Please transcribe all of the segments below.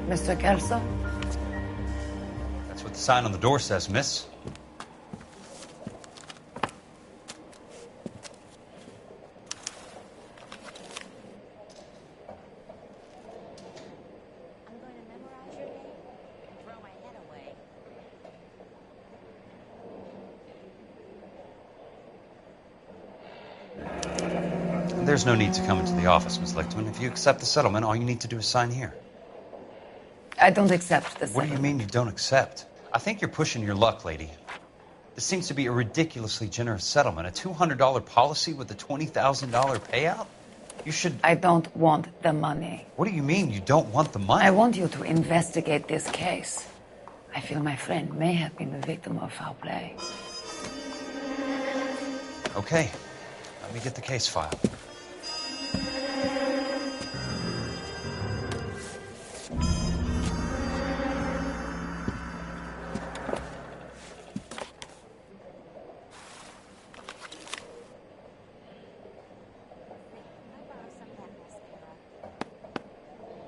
Mr. Kelso? That's what the sign on the door says, miss. I'm going to memorize your name and throw my head away. There's no need to come into the office, Miss Lichtman. If you accept the settlement, all you need to do is sign here. I don't accept the What do you mean you don't accept? I think you're pushing your luck, lady. This seems to be a ridiculously generous settlement. A $200 policy with a $20,000 payout? You should... I don't want the money. What do you mean you don't want the money? I want you to investigate this case. I feel my friend may have been the victim of foul play. Okay. Let me get the case file.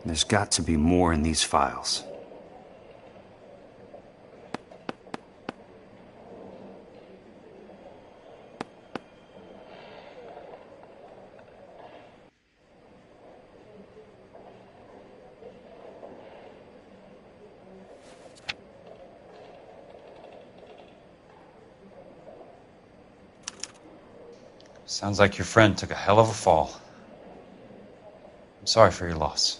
There's got to be more in these files. Sounds like your friend took a hell of a fall. I'm sorry for your loss.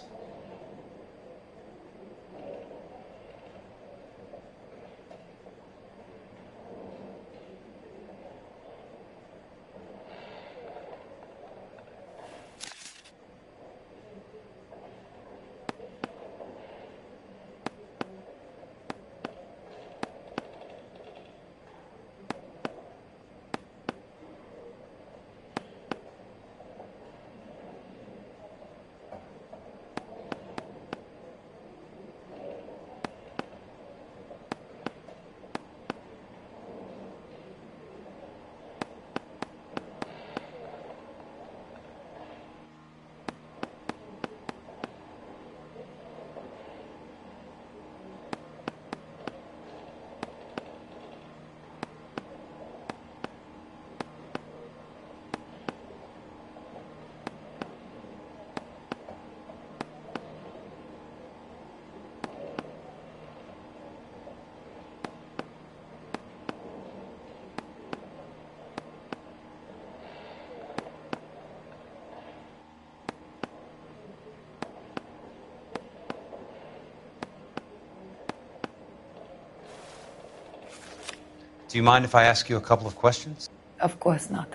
Do you mind if I ask you a couple of questions? Of course not.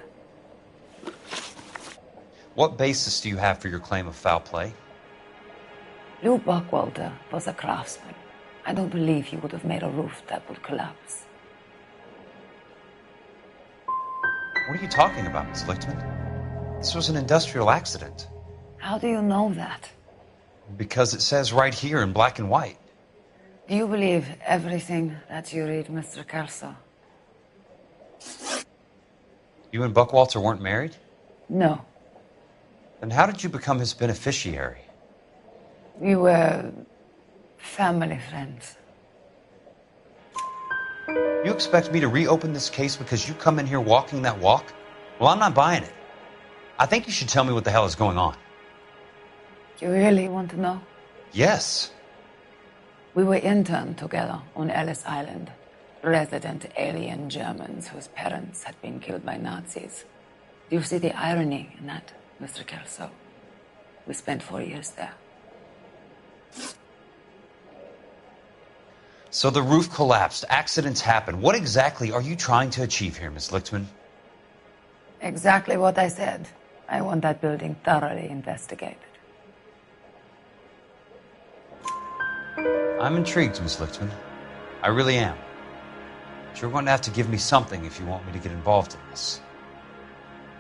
What basis do you have for your claim of foul play? Lou Buckwalter was a craftsman. I don't believe he would have made a roof that would collapse. What are you talking about, Miss Lichtman? This was an industrial accident. How do you know that? Because it says right here in black and white. Do you believe everything that you read, Mr. Kelso? You and Buckwalter weren't married? No. Then how did you become his beneficiary? We were family friends. You expect me to reopen this case because you come in here walking that walk? Well, I'm not buying it. I think you should tell me what the hell is going on. You really want to know? Yes. We were interned together on Ellis Island. Resident alien Germans whose parents had been killed by Nazis. Do you see the irony in that, Mr. Kelso? We spent 4 years there. So the roof collapsed, accidents happen. What exactly are you trying to achieve here, Miss Lichtman? Exactly what I said. I want that building thoroughly investigated. I'm intrigued, Miss Lichtman. I really am. But you're going to have to give me something if you want me to get involved in this.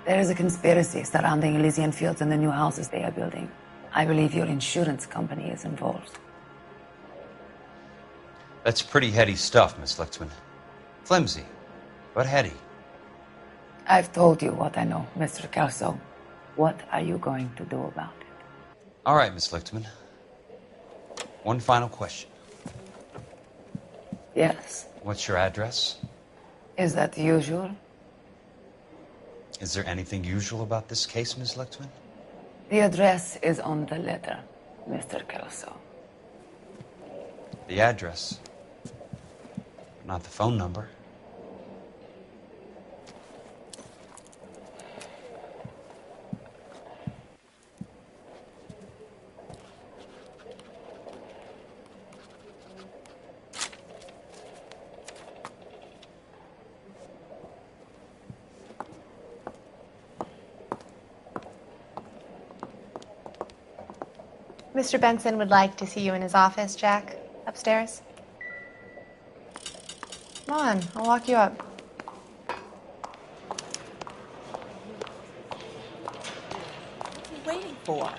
There is a conspiracy surrounding Elysian Fields and the new houses they are building. I believe your insurance company is involved. That's pretty heady stuff, Miss Lichtman. Flimsy, but heady. I've told you what I know, Mr. Kelso. What are you going to do about it? All right, Miss Lichtman. One final question. Yes. What's your address? Is that usual? Is there anything usual about this case, Ms. Lichtman? The address is on the letter, Mr. Kelso. The address, but not the phone number. Mr. Benson would like to see you in his office, Jack. Upstairs. Come on, I'll walk you up. What are you waiting for?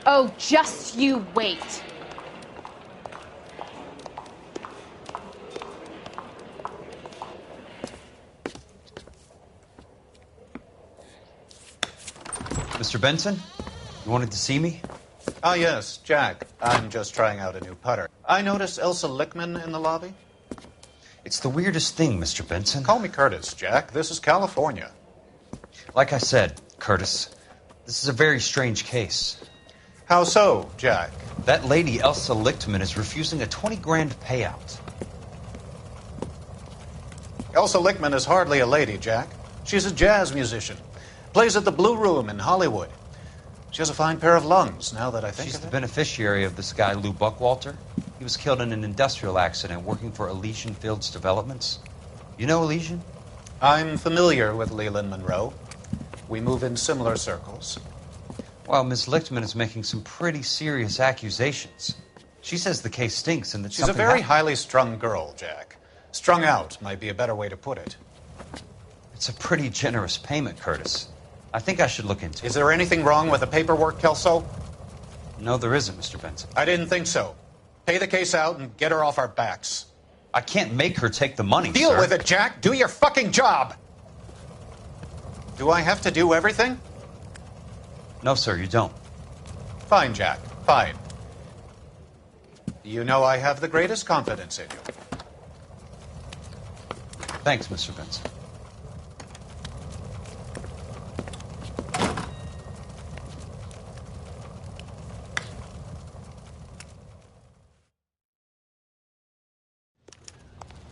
Oh, just you wait. Mr. Benson, you wanted to see me? Ah, yes, Jack. I'm just trying out a new putter. I noticed Elsa Lichtman in the lobby. It's the weirdest thing, Mr. Benson. Call me Curtis, Jack. This is California. Like I said, Curtis, this is a very strange case. How so, Jack? That lady, Elsa Lichtman, is refusing a 20 grand payout. Elsa Lichtman is hardly a lady, Jack. She's a jazz musician. Plays at the Blue Room in Hollywood. She has a fine pair of lungs, now that I think She's of the it. beneficiary of this guy, Lou Buckwalter. He was killed in an industrial accident working for Elysian Fields Developments. You know Elysian? I'm familiar with Leland Monroe. We move in similar circles. Well, Ms. Lichtman is making some pretty serious accusations. She says the case stinks and that She's a something very happened. highly strung girl, Jack. Strung out might be a better way to put it. It's a pretty generous payment, Curtis. I think I should look into it. Is there anything wrong with the paperwork, Kelso? No, there isn't, Mr. Benson. I didn't think so. Pay the case out and get her off our backs. I can't make her take the money, Deal sir. with it, Jack. Do your fucking job. Do I have to do everything? No, sir, you don't. Fine, Jack. Fine. You know I have the greatest confidence in you. Thanks, Mr. Benson.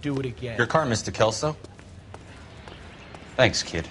Do it again. Your car, Mr. Kelso. Thanks, kid.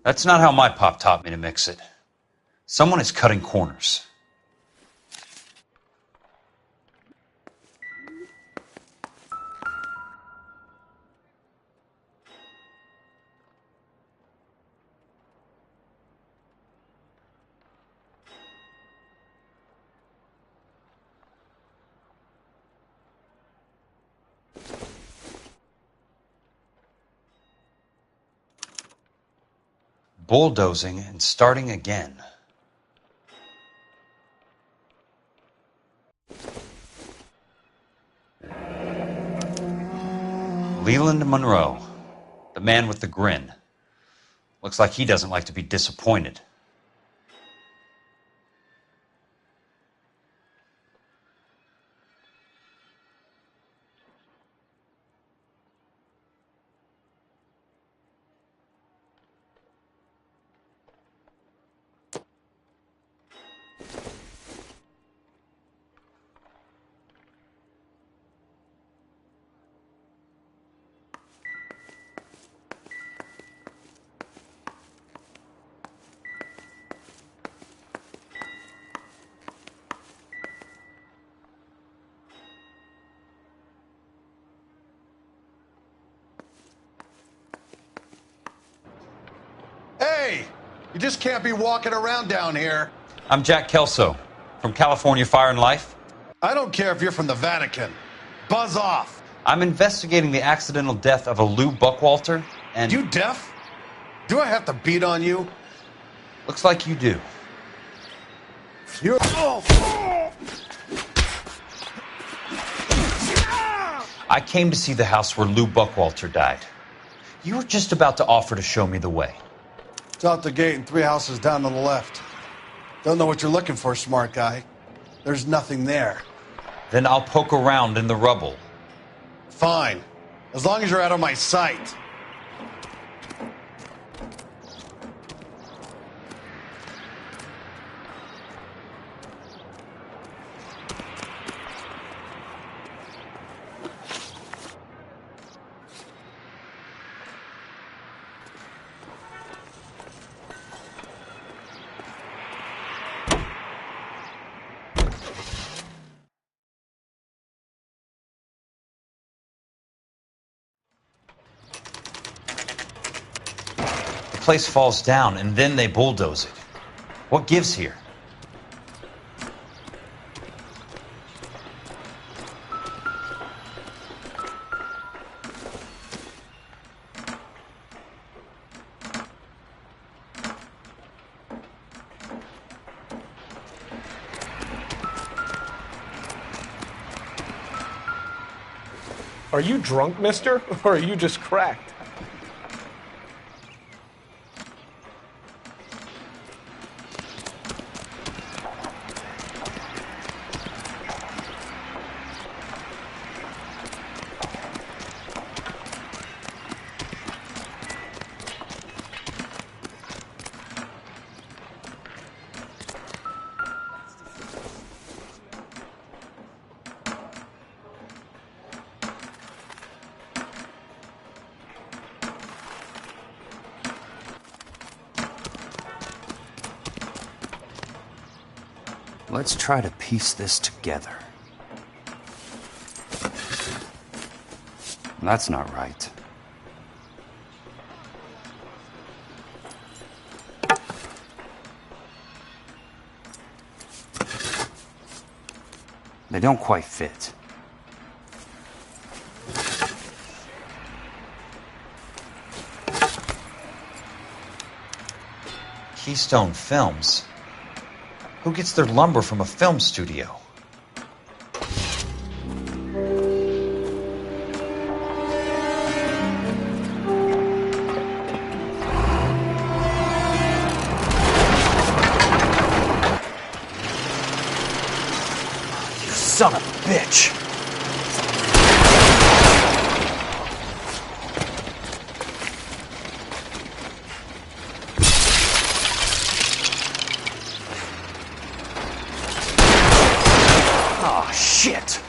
That's not how my pop taught me to mix it. Someone is cutting corners. Bulldozing and starting again. Leland Monroe, the man with the grin. Looks like he doesn't like to be disappointed. You just can't be walking around down here. I'm Jack Kelso from California Fire and Life. I don't care if you're from the Vatican. Buzz off. I'm investigating the accidental death of a Lou Buckwalter, and... You deaf? Do I have to beat on you? Looks like you do. You're... I came to see the house where Lou Buckwalter died. You were just about to offer to show me the way. It's out the gate and 3 houses down on the left. Don't know what you're looking for, smart guy. There's nothing there. Then I'll poke around in the rubble. Fine. As long as you're out of my sight. The place falls down, and then they bulldoze it. What gives here? Are you drunk, mister? Or are you just cracked? Let's try to piece this together. That's not right. They don't quite fit. Keystone Films? Who gets their lumber from a film studio? You son of a bitch! Shit!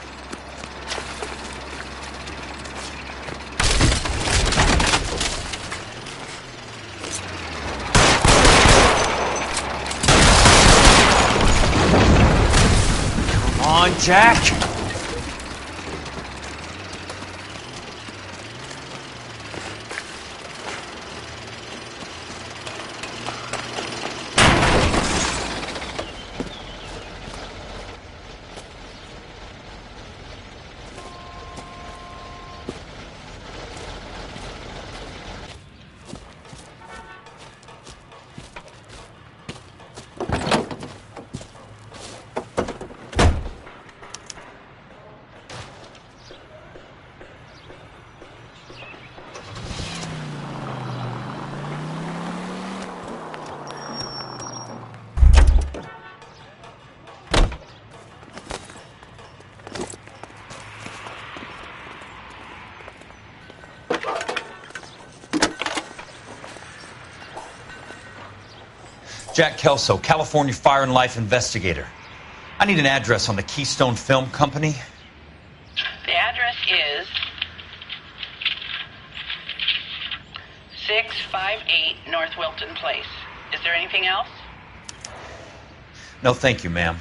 Come on, Jack! Jack Kelso, California Fire and Life investigator. I need an address on the Keystone Film Company. The address is 658 North Wilton Place. Is there anything else? No, thank you, ma'am.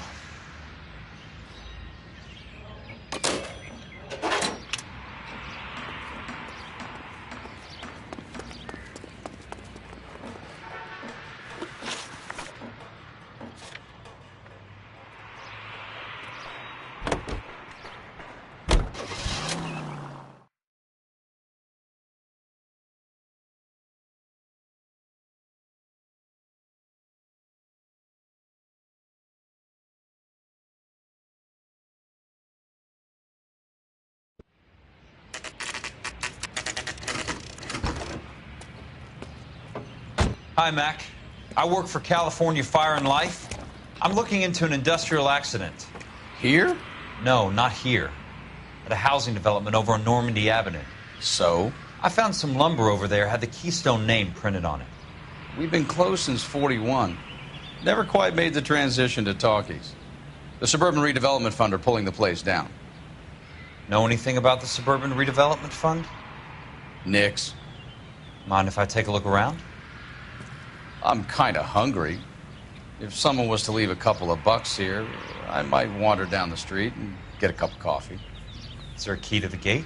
Hi, Mac. I work for California Fire and Life. I'm looking into an industrial accident. Here? No, not here. At a housing development over on Normandy Avenue. So? I found some lumber over there, had the Keystone name printed on it. We've been closed since 41. Never quite made the transition to talkies. The Suburban Redevelopment Fund are pulling the place down. Know anything about the Suburban Redevelopment Fund? Nix. Mind if I take a look around? I'm kind of hungry. If someone was to leave a couple of bucks here, I might wander down the street and get a cup of coffee. Is there a key to the gate?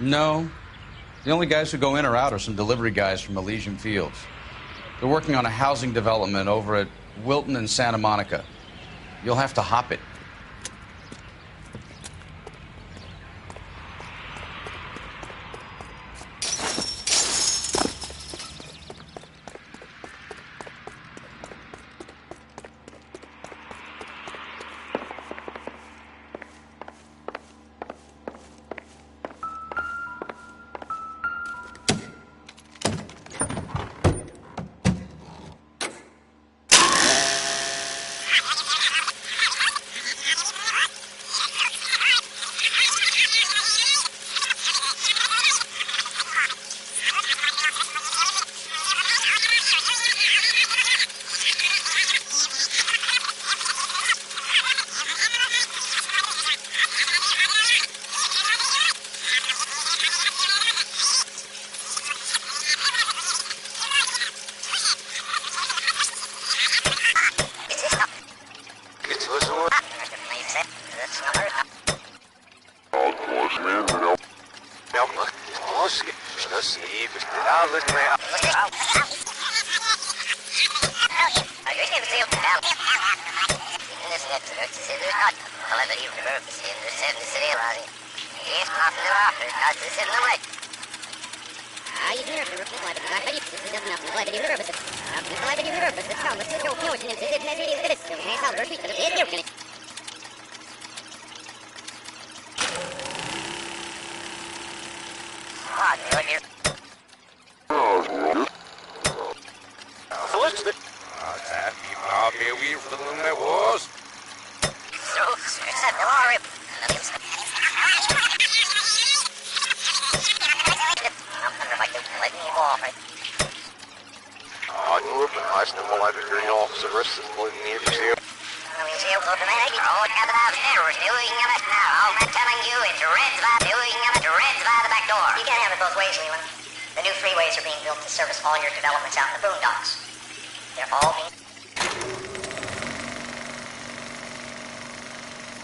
No. The only guys who go in or out are some delivery guys from Elysian Fields. They're working on a housing development over at Wilton and Santa Monica. You'll have to hop it.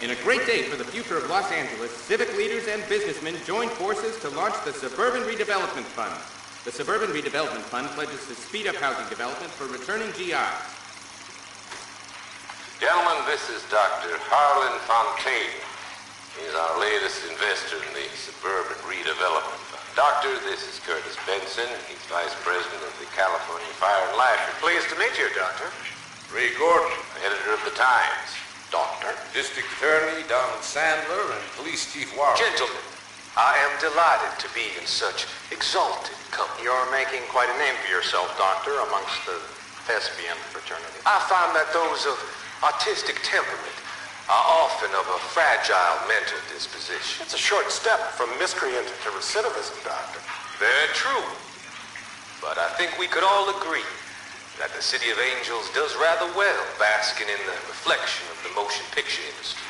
In a great day for the future of Los Angeles, civic leaders and businessmen joined forces to launch the Suburban Redevelopment Fund. The Suburban Redevelopment Fund pledges to speed up housing development for returning GIs. Gentlemen, this is Dr. Harlan Fontaine. He's our latest investor in the Suburban Redevelopment Fund. Doctor, this is Curtis Benson. He's Vice President of the California Fire and Life. Pleased to meet you, Doctor. Ray Gordon, editor of the Times. Doctor. District Attorney Donald Sandler and Police Chief Warren. Gentlemen, I am delighted to be in such exalted company. You're making quite a name for yourself, Doctor, amongst the thespian fraternity. I find that those of artistic temperament are often of a fragile mental disposition. It's a short step from miscreant to recidivism, Doctor. Very true. But I think we could all agree that the City of Angels does rather well basking in the reflection of the motion picture industry.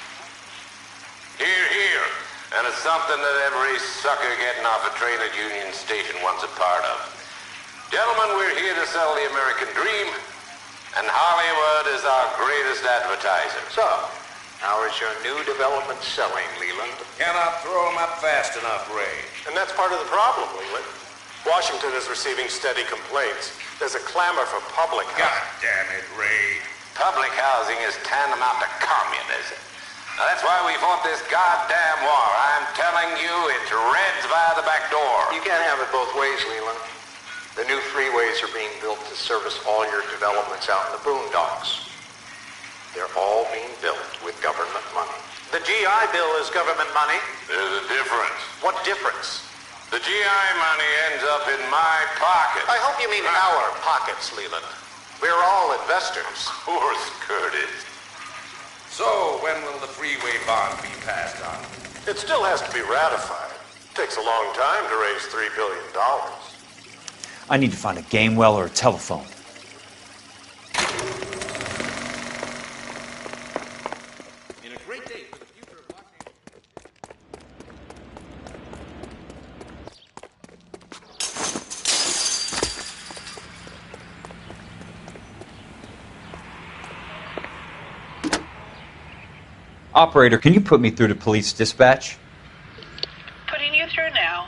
Hear, hear. And it's something that every sucker getting off a train at Union Station wants a part of. Gentlemen, we're here to sell the American dream, and Hollywood is our greatest advertiser. So, how is your new development selling, Leland? Cannot throw them up fast enough, Ray. And that's part of the problem, Leland. Washington is receiving steady complaints. There's a clamor for public housing. God damn it, Ray. Public housing is tantamount to communism. Now, that's why we fought this goddamn war. I'm telling you, it's Reds via the back door. You can't have it both ways, Leland. The new freeways are being built to service all your developments out in the boondocks. They're all being built with government money. The GI Bill is government money. There's a difference. What difference? The GI money ends up in my pocket. I hope you mean our pockets, Leland. We're all investors. Of course, Curtis. So, when will the freeway bond be passed on? It still has to be ratified. Takes a long time to raise $3 billion. I need to find a game well or a telephone. In a great day for the future of Los Angeles. Operator, can you put me through to police dispatch? Putting you through now.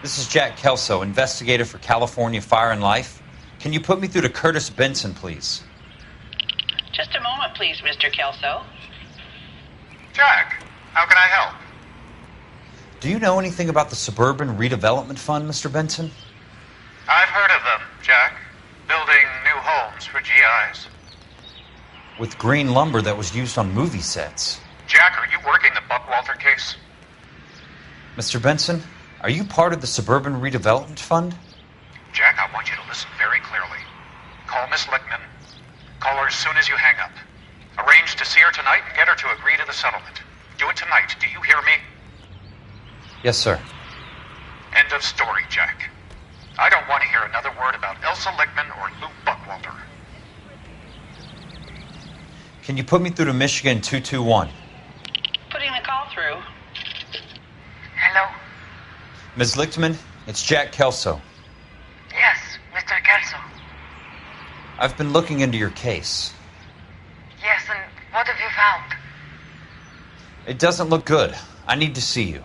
This is Jack Kelso, investigator for California Fire and Life. Can you put me through to Curtis Benson, please? Just a moment, please, Mr. Kelso. Jack, how can I help? Do you know anything about the Suburban Redevelopment Fund, Mr. Benson? I've heard of them, Jack. Building new homes for GIs. With green lumber that was used on movie sets. Jack, are you working the Buckwalter case? Mr. Benson, are you part of the Suburban Redevelopment Fund? Jack, I want you to listen very clearly. Call Miss Lickman. Call her as soon as you hang up. Arrange to see her tonight and get her to agree to the settlement. Do it tonight. Do you hear me? Yes, sir. End of story, Jack. I don't want to hear another word about Elsa Lickman or Lou Buckwalter. Can you put me through to Michigan 221? Putting the call through. Hello? Ms. Lichtman, it's Jack Kelso. Yes, Mr. Kelso. I've been looking into your case. Yes, and what have you found? It doesn't look good. I need to see you.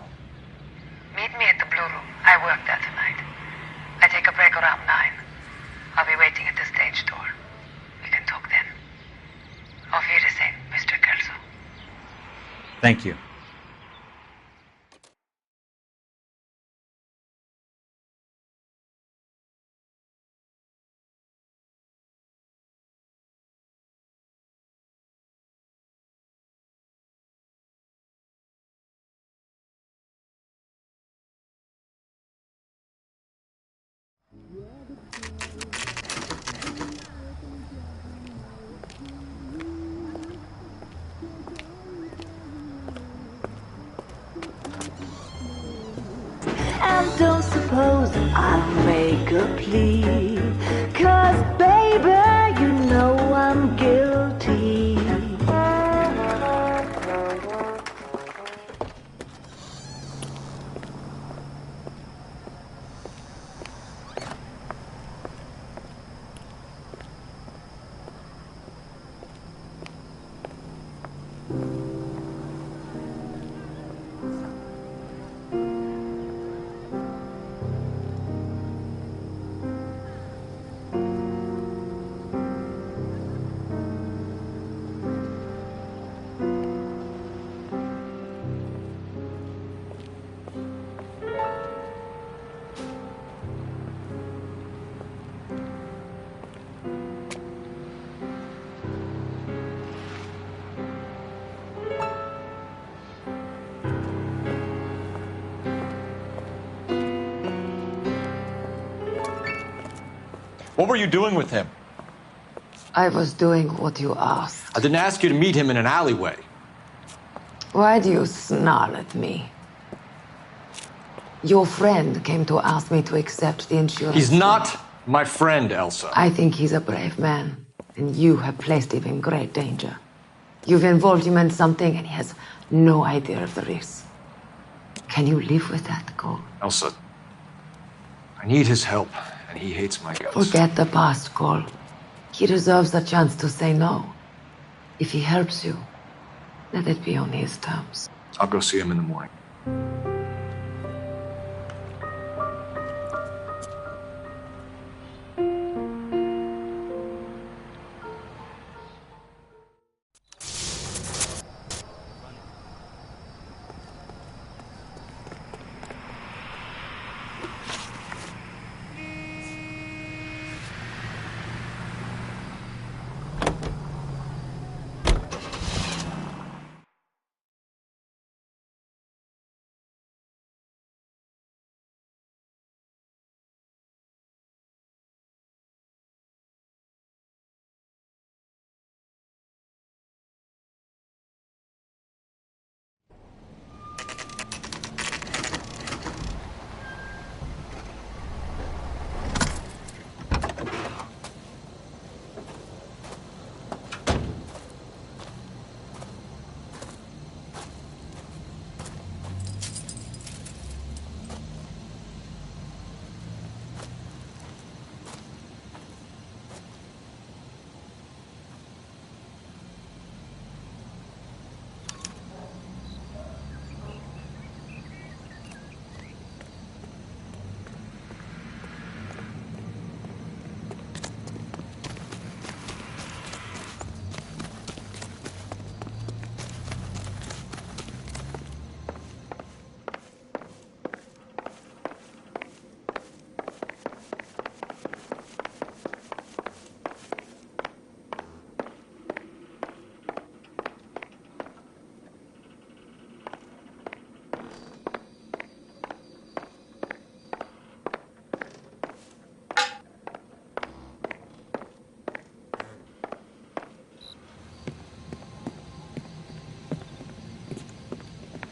Meet me at the Blue Room. I work there tonight. I take a break around 9. I'll be waiting at the stage door. We can talk then. Auf Wiedersehen, Mr. Kelso. Thank you. And don't suppose I'll make a plea, 'cause baby, you know I'm guilty. What were you doing with him? I was doing what you asked. I didn't ask you to meet him in an alleyway. Why do you snarl at me? Your friend came to ask me to accept the insurance. He's not my friend, Elsa. I think he's a brave man, and you have placed him in great danger. You've involved him in something, and he has no idea of the risk. Can you live with that, Cole? Elsa, I need his help, and he hates my guts. Forget the past, Cole. He deserves a chance to say no. If he helps you, let it be on his terms. I'll go see him in the morning.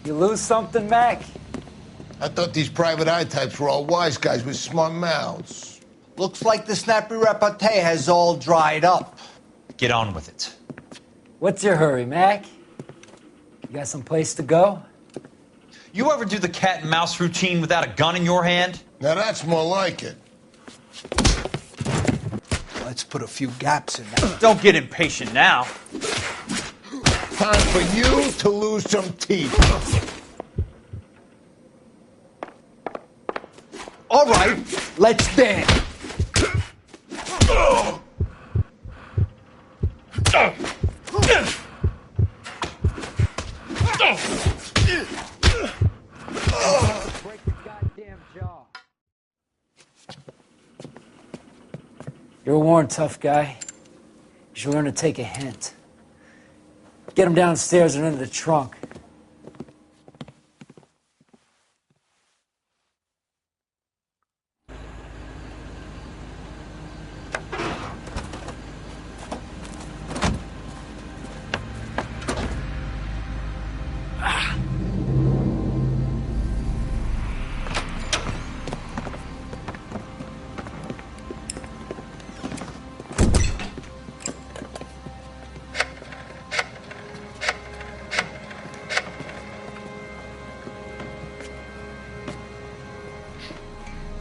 You lose something, Mac? I thought these private eye types were all wise guys with smart mouths. Looks like the snappy repartee has all dried up. Get on with it. What's your hurry, Mac? You got some place to go? You ever do the cat and mouse routine without a gun in your hand? Now that's more like it. Let's put a few gaps in that. Don't get impatient now. Time for you to lose some teeth. All right, let's dance. Break your goddamn jaw. You're a worn tough guy. You should learn to take a hint. Get him downstairs and into the trunk.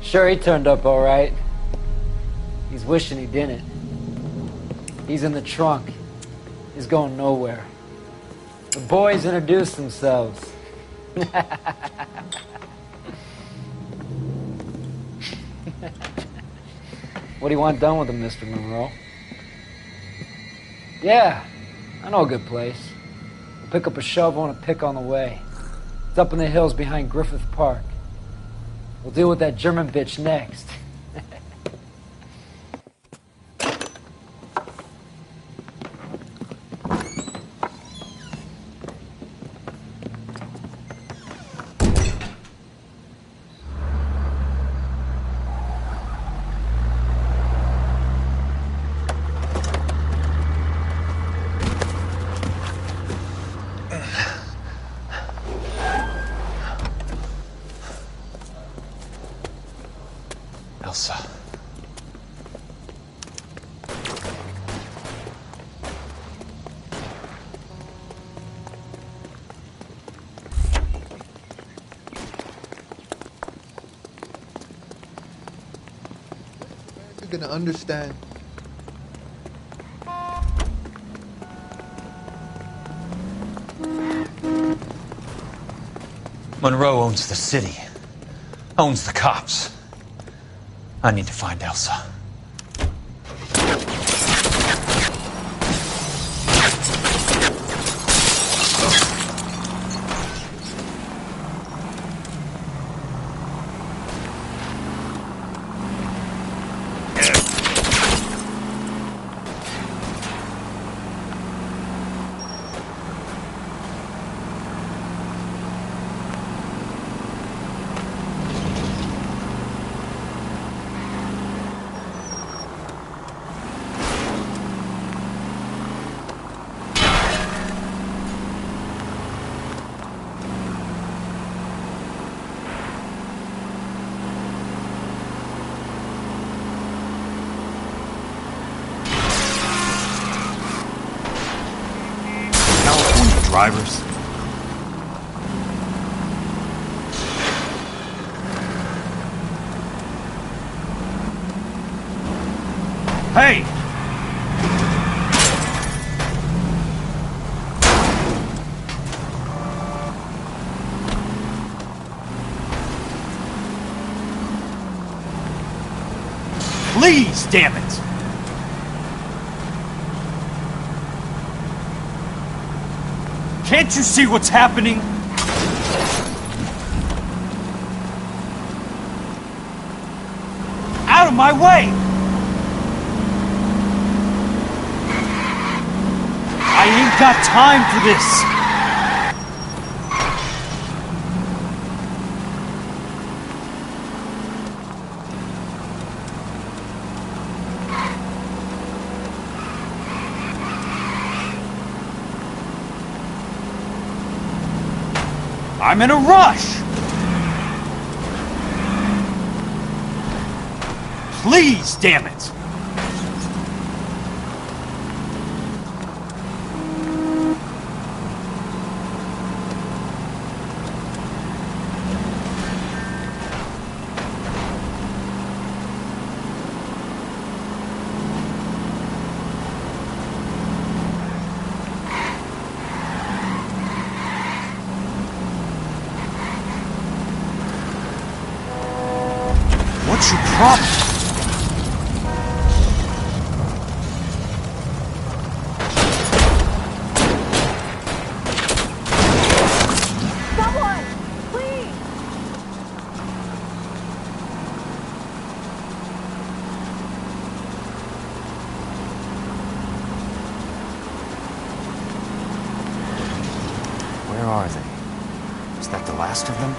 Sure, he turned up all right. He's wishing he didn't. He's in the trunk. He's going nowhere. The boys introduced themselves. What do you want done with him, Mr. Monroe? Yeah, I know a good place. We'll pick up a shovel and a pick on the way. It's up in the hills behind Griffith Park. We'll deal with that German bitch next. Elsa. You're gonna understand. Monroe owns the city, owns the cops. I need to find Elsa. Drivers. Hey! Please, damn it! Can't you see what's happening? Out of my way! I ain't got time for this! I'm in a rush! Please, damn it! What's your problem? Someone, please! Where are they? Is that the last of them?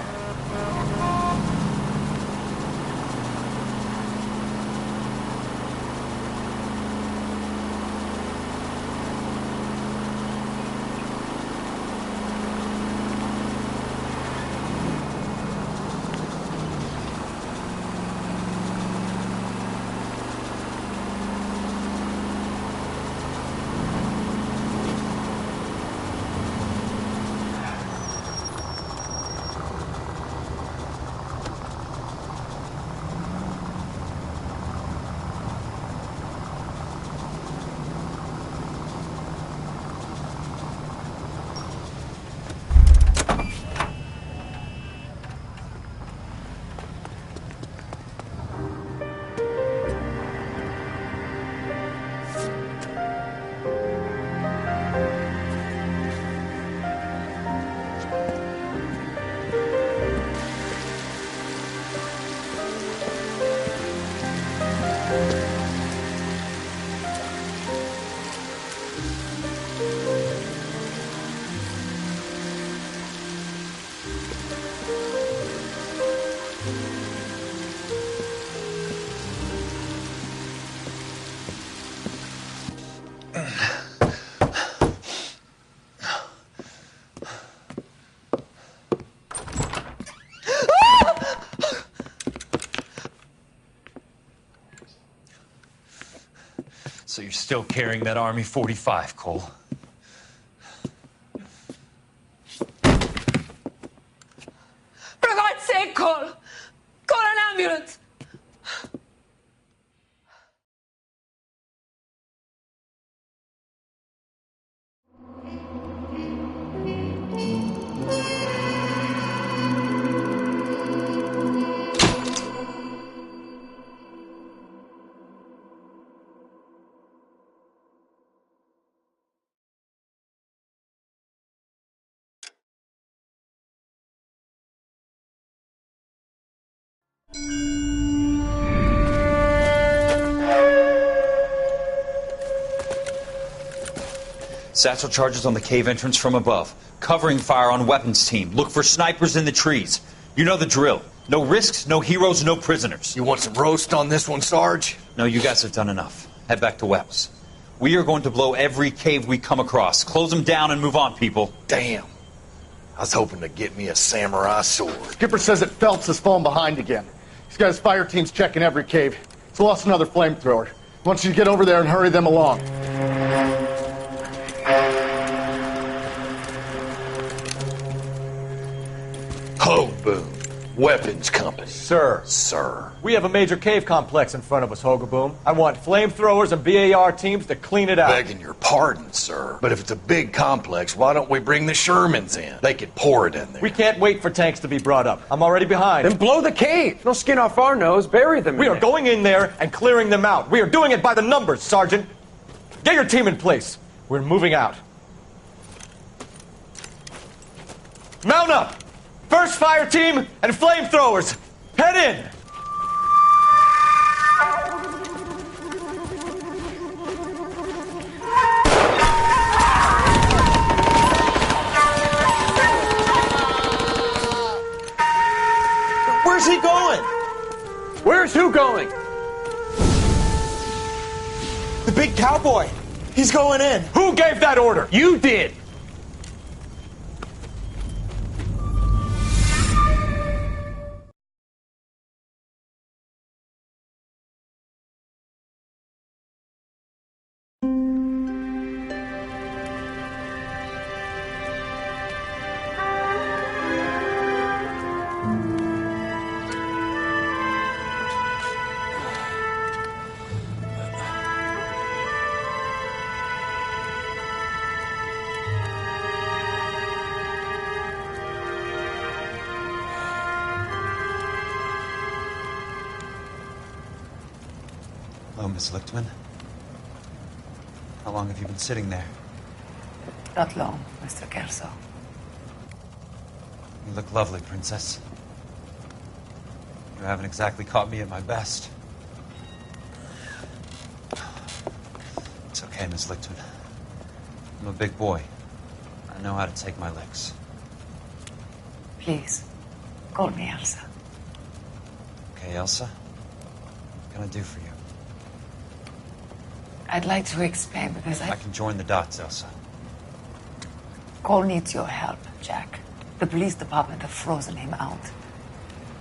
So you're still carrying that Army 45, Cole? For God's sake, Cole! Call an ambulance! Satchel charges on the cave entrance from above. Covering fire on weapons team. Look for snipers in the trees. You know the drill. No risks, no heroes, no prisoners. You want some roast on this one, Sarge? No, you guys have done enough. Head back to Webb's. We are going to blow every cave we come across. Close them down and move on, people. Damn. I was hoping to get me a samurai sword. Skipper says that Phelps has fallen behind again. He's got his fire teams checking every cave. He's lost another flamethrower. He wants you to get over there and hurry them along. Ho, boom. Weapons compass. Sir. Sir. We have a major cave complex in front of us, Hogaboom. I want flamethrowers and BAR teams to clean it out. Begging your pardon, sir. But if it's a big complex, why don't we bring the Shermans in? They could pour it in there. We can't wait for tanks to be brought up. I'm already behind. Then blow the cave. No skin off our nose. Bury them in We are going in there and clearing them out. We are doing it by the numbers, Sergeant. Get your team in place. We're moving out. Mount up! First fire team and flamethrowers. Head in! Where's he going? Where's who going? The big cowboy. He's going in. Who gave that order? You did. Hello, Miss Lichtman. How long have you been sitting there? Not long, Mr. Kelso. You look lovely, Princess. You haven't exactly caught me at my best. It's okay, Miss Lichtman. I'm a big boy. I know how to take my licks. Please, call me Elsa. Okay, Elsa? What can I do for you? I'd like to explain because I can join the dots, Elsa. Cole needs your help, Jack. The police department have frozen him out.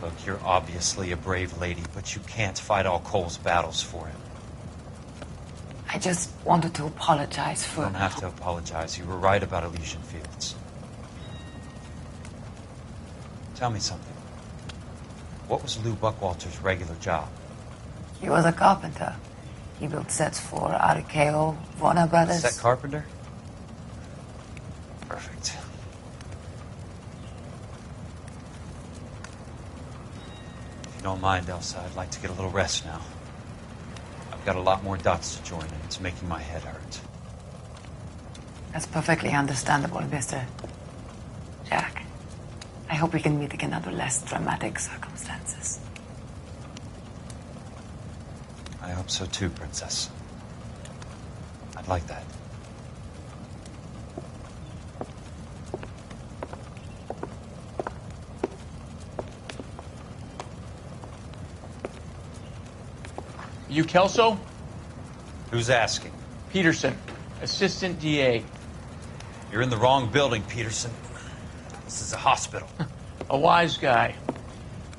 Look, you're obviously a brave lady, but you can't fight all Cole's battles for him. I just wanted to apologize for... You don't have to apologize. You were right about Elysian Fields. Tell me something. What was Lou Buckwalter's regular job? He was a carpenter. He built sets for RKO, Warner Brothers. Set carpenter? Perfect. If you don't mind, Elsa, I'd like to get a little rest now. I've got a lot more dots to join, and it's making my head hurt. That's perfectly understandable, Mr. Jack. I hope we can meet again under less dramatic circumstances. I hope so too, Princess. I'd like that. You Kelso? Who's asking? Peterson, Assistant DA. You're in the wrong building, Peterson. This is a hospital. A wise guy.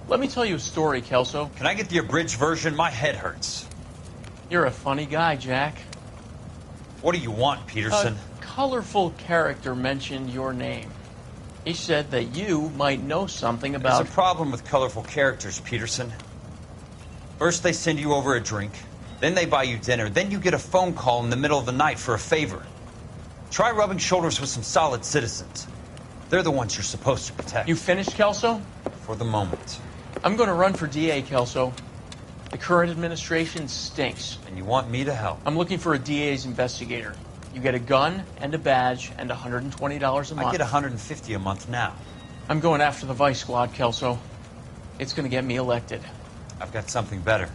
Let me tell you a story, Kelso. Can I get the abridged version? My head hurts. You're a funny guy, Jack. What do you want, Peterson? A colorful character mentioned your name. He said that you might know something about... There's a problem with colorful characters, Peterson. First they send you over a drink, then they buy you dinner, then you get a phone call in the middle of the night for a favor. Try rubbing shoulders with some solid citizens. They're the ones you're supposed to protect. You finished, Kelso? For the moment. I'm going to run for DA, Kelso. The current administration stinks. And you want me to help? I'm looking for a DA's investigator. You get a gun and a badge and $120 a month. I get $150 a month now. I'm going after the Vice Squad, Kelso. It's going to get me elected. I've got something better.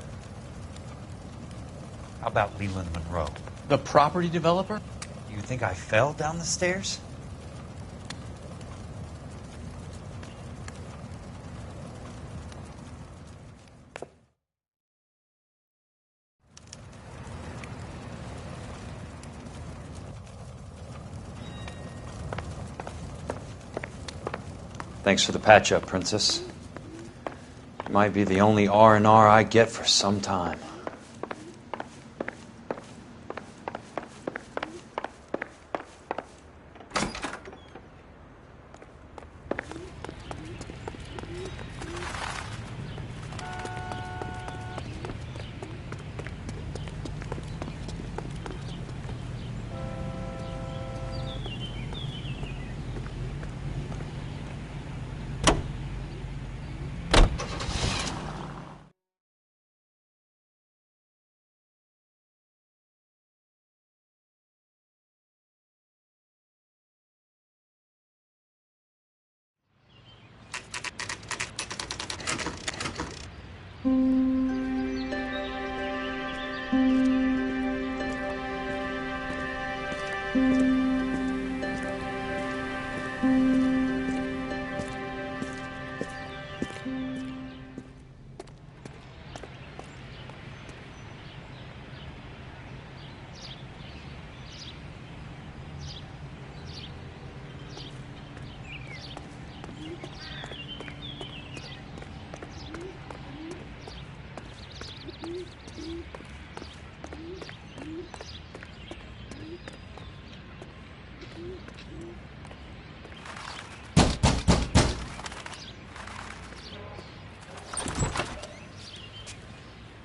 How about Leland Monroe? The property developer? You think I fell down the stairs? Thanks for the patch-up, Princess. It might be the only R&R I get for some time.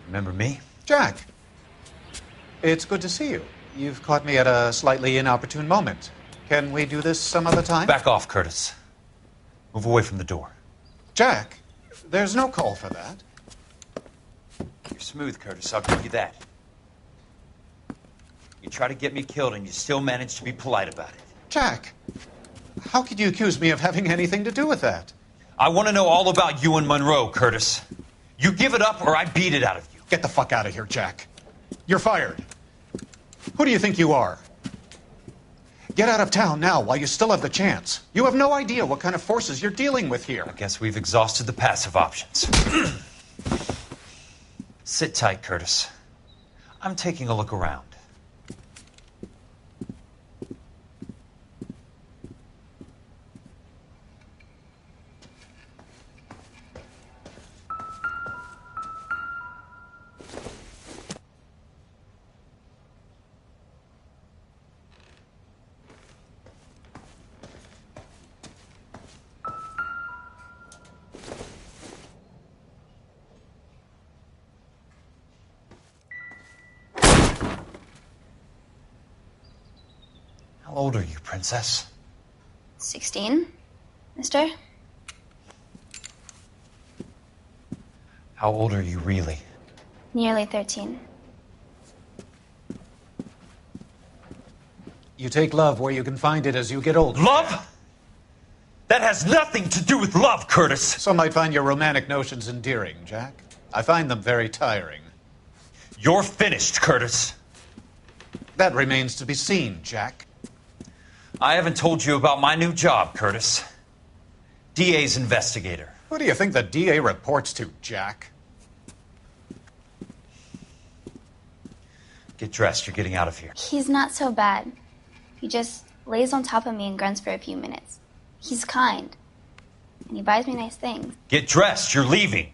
Remember me? Jack. It's good to see you. You've caught me at a slightly inopportune moment. Can we do this some other time? Back off, Curtis. Move away from the door. Jack, there's no call for that. You're smooth, Curtis. I'll give you that. You try to get me killed and you still manage to be polite about it. Jack, how could you accuse me of having anything to do with that? I want to know all about you and Monroe, Curtis. You give it up or I beat it out of you. Get the fuck out of here, Jack. You're fired. Who do you think you are? Get out of town now while you still have the chance. You have no idea what kind of forces you're dealing with here. I guess we've exhausted the passive options. Sit tight, Curtis. I'm taking a look around. How old are you, Princess? 16, mister? How old are you really? Nearly 13. You take love where you can find it as you get older. Love? That has nothing to do with love, Curtis. Some might find your romantic notions endearing, Jack. I find them very tiring. You're finished, Curtis. That remains to be seen, Jack. I haven't told you about my new job, Curtis. DA's investigator. Who do you think the DA reports to, Jack? Get dressed. You're getting out of here. He's not so bad. He just lays on top of me and grunts for a few minutes. He's kind. And he buys me nice things. Get dressed. You're leaving.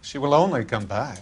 She will only come back.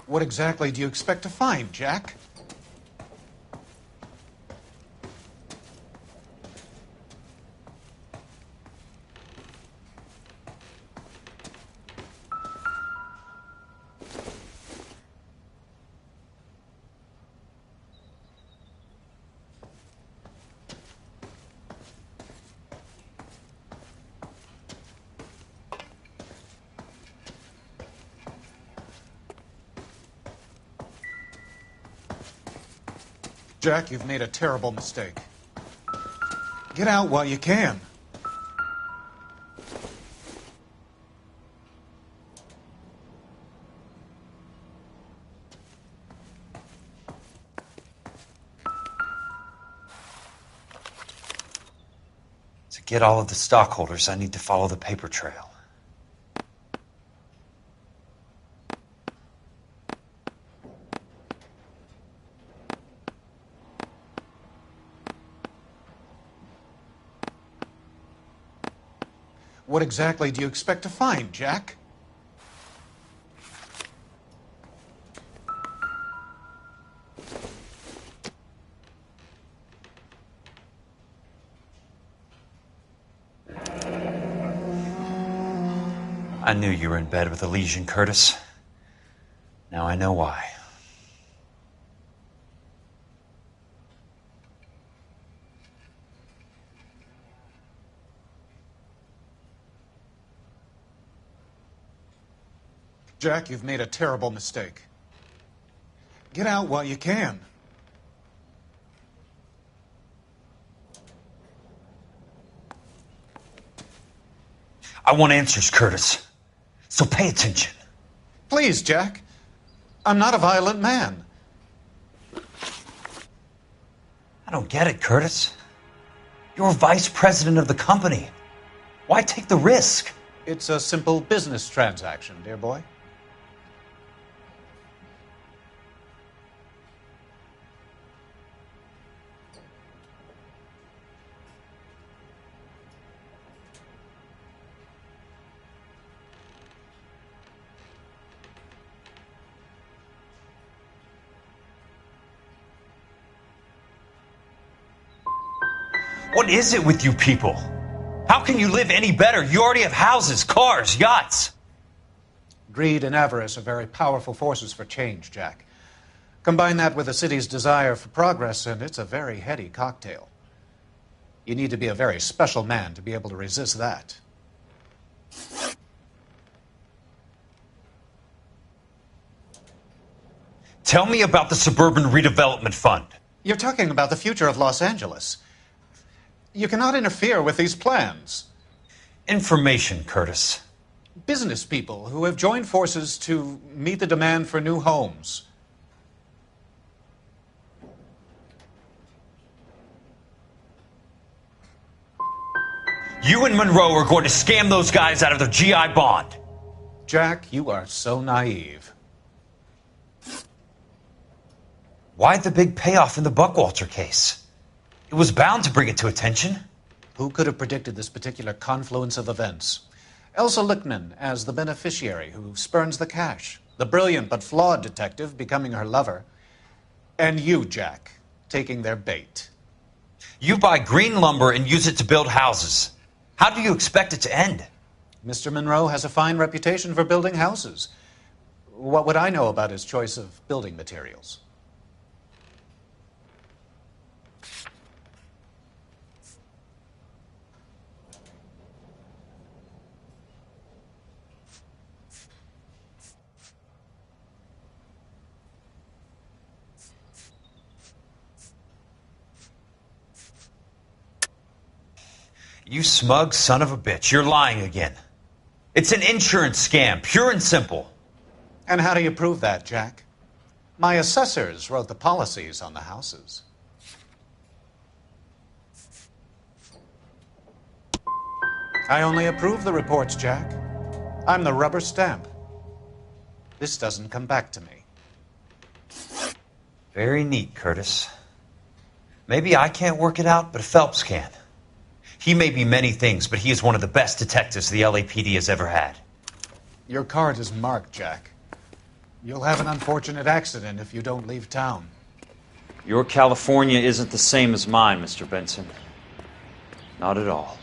What exactly do you expect to find, Jack? Jack, you've made a terrible mistake. Get out while you can. To get all of the stockholders, I need to follow the paper trail. What exactly do you expect to find, Jack? I knew you were in bed with a lesion, Curtis. Now I know why. Jack, you've made a terrible mistake. Get out while you can. I want answers, Curtis. So pay attention. Please, Jack. I'm not a violent man. I don't get it, Curtis. You're vice president of the company. Why take the risk? It's a simple business transaction, dear boy. What is it with you people? How can you live any better? You already have houses, cars, yachts. Greed and avarice are very powerful forces for change, Jack. Combine that with the city's desire for progress, and it's a very heady cocktail. You need to be a very special man to be able to resist that. Tell me about the Suburban Redevelopment Fund. You're talking about the future of Los Angeles. You cannot interfere with these plans. Information, Curtis. Business people who have joined forces to meet the demand for new homes. You and Monroe are going to scam those guys out of their GI bond. Jack, you are so naive. Why the big payoff in the Buckwalter case? It was bound to bring it to attention. Who could have predicted this particular confluence of events? Elsa Lichtman as the beneficiary who spurns the cash, the brilliant but flawed detective becoming her lover, and you, Jack, taking their bait. You buy green lumber and use it to build houses. How do you expect it to end? Mr. Monroe has a fine reputation for building houses. What would I know about his choice of building materials? You smug son of a bitch, you're lying again. It's an insurance scam, pure and simple. And how do you prove that, Jack? My assessors wrote the policies on the houses. I only approve the reports, Jack. I'm the rubber stamp. This doesn't come back to me. Very neat, Curtis. Maybe I can't work it out, but Phelps can. He may be many things, but he is one of the best detectives the LAPD has ever had. Your card is marked, Jack. You'll have an unfortunate accident if you don't leave town. Your California isn't the same as mine, Mr. Benson. Not at all.